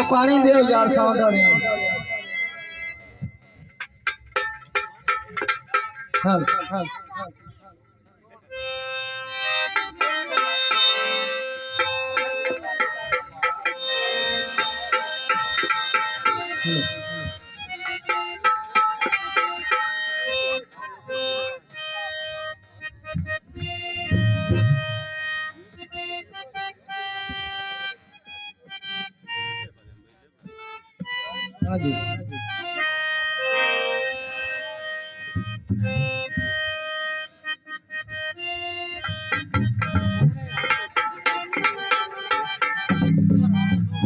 पानी दे यार सावधानी हाँ हाँ हाँ जी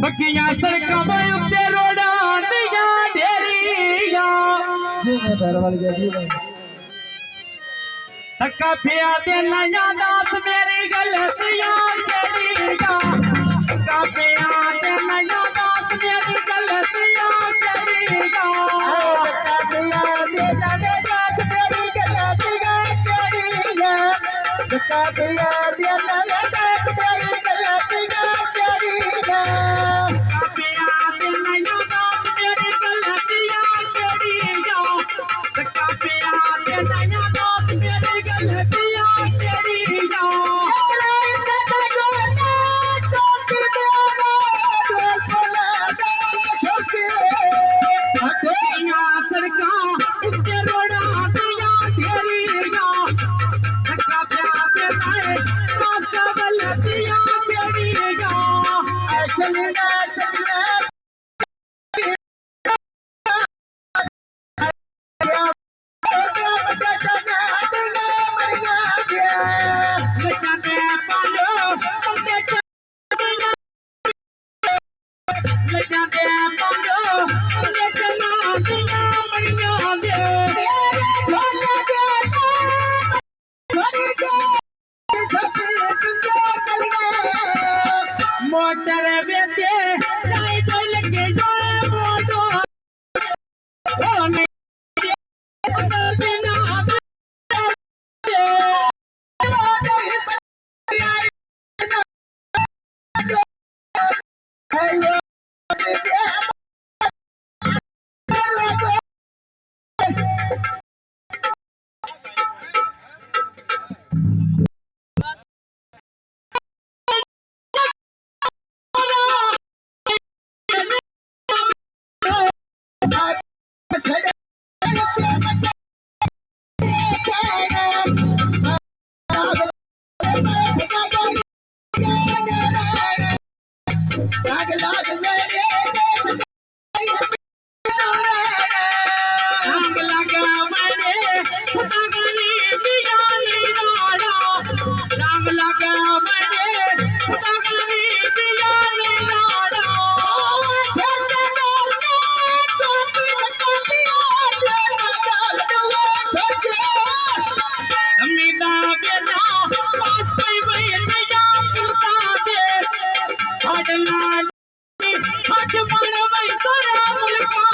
बकिया सड़का में उते रोड़ा दिया ढेरिया जी मैं पैर वाली जी धक्का पिया दे नया दास मेरी गलतियां तेरीगा धक्का पिया दे नया दास मेरी गलतियां तेरीगा धक्का पिया दे नया दास मेरी गलतियां तेरीगा धक्का पिया दे नया दास मेरी गलतियां तेरीगा धक्का पिया दे नया दास मेरी गलतियां तेरीगा धक्का पिया दे नया दास मेरी गलतियां तेरीगा मोटर बेटे नहीं तो लगे जाए मोटो ओ नहीं हट मार भाई तोरा मुल्का